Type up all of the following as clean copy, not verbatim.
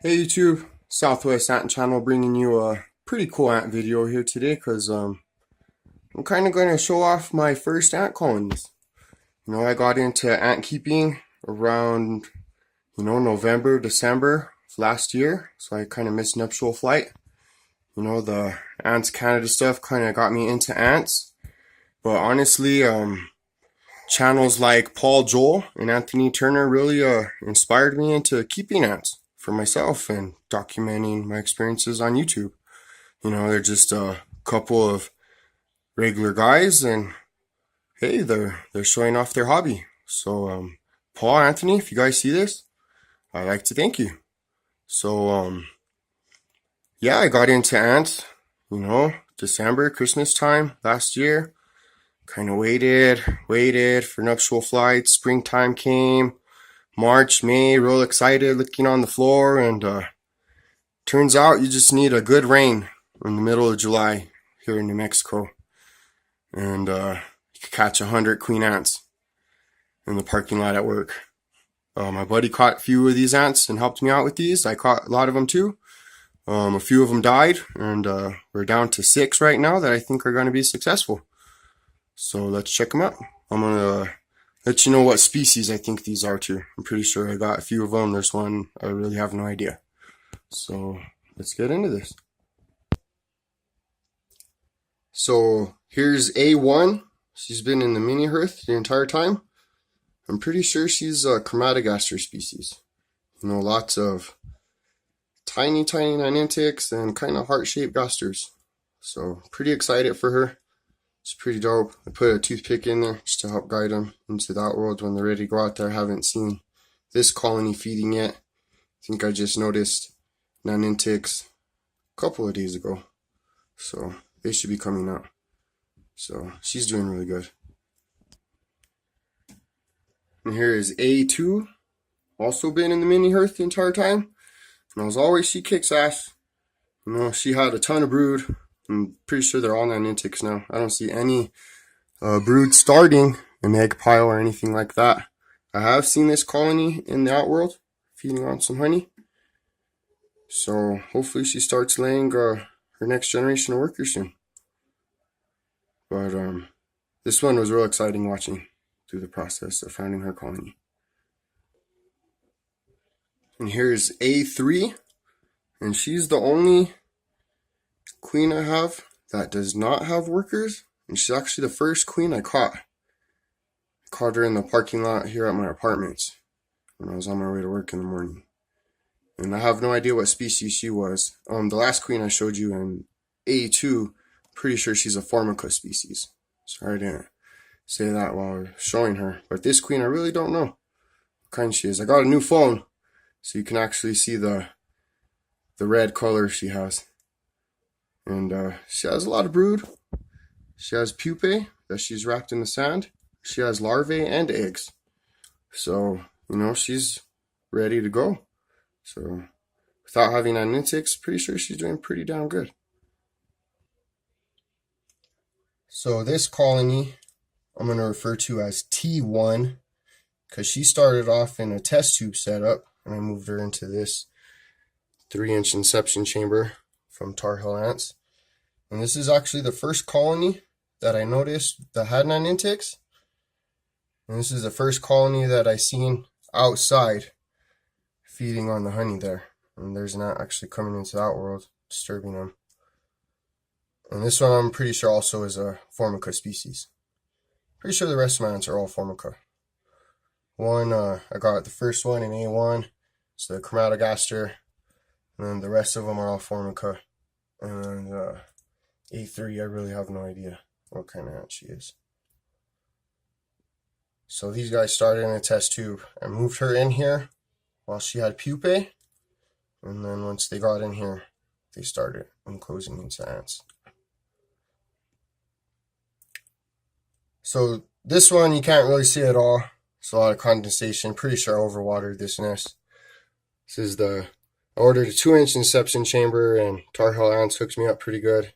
Hey YouTube, Southwest Ant Channel bringing you a pretty cool ant video here today because I'm kind of going to show off my first ant colonies. I got into ant keeping around, November, December of last year, so I kind of missed nuptial flight. The Ants Canada stuff kind of got me into ants, but honestly, channels like Paul Joel and Anthony Turner really inspired me into keeping ants for myself and documenting my experiences on YouTube. They're just a couple of regular guys, and hey, they're showing off their hobby. So, Paul, Anthony, if you guys see this, I'd like to thank you. So, yeah, I got into ants, December, Christmas time last year. Kind of waited for nuptial flights. Springtime came, March, May, real excited, looking on the floor, and turns out you just need a good rain in the middle of July here in New Mexico, and you could catch 100 queen ants in the parking lot at work. My buddy caught a few of these ants and helped me out with these. I caught a lot of them too. A few of them died, and we're down to 6 right now that I think are going to be successful. So let's check them out. I'm going to let you know what species I think these are too. I'm pretty sure I got a few of them. There's one I really have no idea. So let's get into this. So here's A1. She's been in the mini hearth the entire time. I'm pretty sure she's a chromatogaster species. Lots of tiny ninantics and kind of heart-shaped gasters. So pretty excited for her. It's pretty dope. I put a toothpick in there just to help guide them into that world when they're ready to go out there. I haven't seen this colony feeding yet. I think I just noticed ninantics a couple of days ago. So they should be coming out. So she's doing really good. And here is A2. Also been in the mini hearth the entire time. And as always, she kicks ass. She had a ton of brood. I'm pretty sure they're all ninantics now. I don't see any brood starting an egg pile or anything like that. I have seen this colony in the outworld feeding on some honey. So hopefully she starts laying her next generation of workers soon. But this one was real exciting watching through the process of finding her colony. And here's A3, and she's the only queen I have that does not have workers, and she's actually the first queen I caught. I caught her in the parking lot here at my apartments when I was on my way to work in the morning. And I have no idea what species she was. The last queen I showed you in A2, pretty sure she's a Formica species. Sorry I didn't say that while I was showing her. But this queen, I really don't know what kind she is. I got a new phone, so you can actually see the red color she has. And she has a lot of brood. She has pupae that she's wrapped in the sand. She has larvae and eggs. So, she's ready to go. So, without having ninantics, pretty sure she's doing pretty damn good. So this colony, I'm going to refer to as T1, because she started off in a test tube setup, and I moved her into this 3-inch inception chamber from Tar Heel Ants. And this is actually the first colony that I noticed that had ninantics. And this is the first colony that I seen outside feeding on the honey there. And there's an ant actually coming into that world, disturbing them. And this one I'm pretty sure also is a Formica species. Pretty sure the rest of my ants are all Formica. I got the first one in A1. It's the chromatogaster. And then the rest of them are all Formica. And A3, I really have no idea what kind of ant she is. So these guys started in a test tube. I moved her in here while she had pupae. And then once they got in here, they started enclosing into ants. So this one you can't really see at all. It's a lot of condensation. Pretty sure I overwatered this nest. This is I ordered a 2-inch inception chamber, and Tar Heel Ants hooked me up pretty good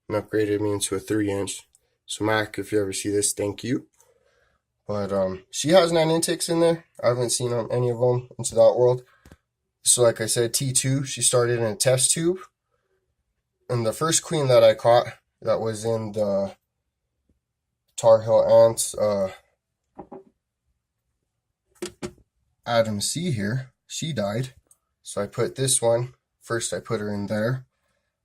and upgraded me into a 3-inch. So Mac, if you ever see this, thank you. But she has ninantics in there. I haven't seen any of them into that world. So like I said, T2, she started in a test tube. And the first queen that I caught that was in the Tar Heel Ants Adam C here, she died. So I put this one, first I put her in there,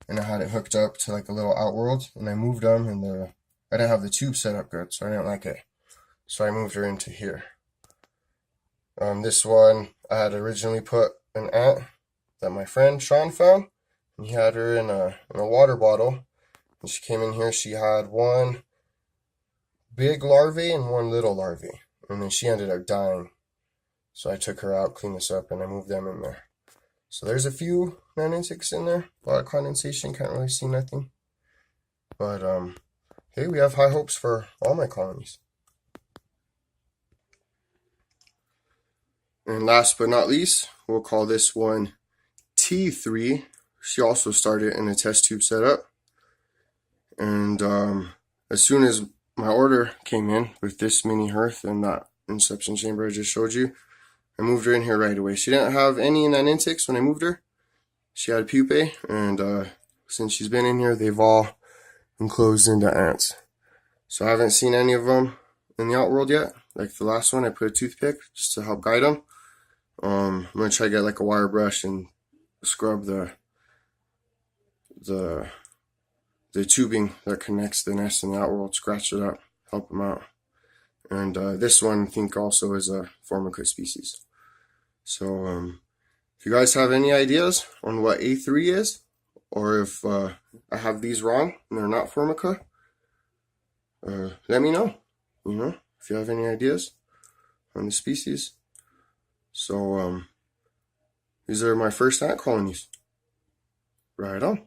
and I had it hooked up to like a little outworld, and I moved them, and I didn't have the tube set up good, so I didn't like it. So I moved her into here. This one, I had originally put an ant that my friend Sean found, and he had her in a water bottle, and she came in here, she had one big larvae and one little larvae, and then she ended up dying. So I took her out, cleaned this up, and I moved them in there. So there's a few non-insects in there, a lot of condensation, can't really see nothing. But hey, we have high hopes for all my colonies. And last but not least, we'll call this one T3. She also started in a test tube setup. And as soon as my order came in with this mini hearth and that inception chamber I just showed you, I moved her in here right away. She didn't have any non-insects when I moved her. She had pupae, and since she's been in here, they've all enclosed into ants. So I haven't seen any of them in the outworld yet. Like the last one, I put a toothpick just to help guide them. I'm gonna try to get like a wire brush and scrub the tubing that connects the nest and the outworld, scratch it up, help them out. And this one I think also is a Formica species. So if you guys have any ideas on what A3 is, or if I have these wrong and they're not Formica, let me know. You know, if you have any ideas on the species. So these are my first ant colonies. Right on.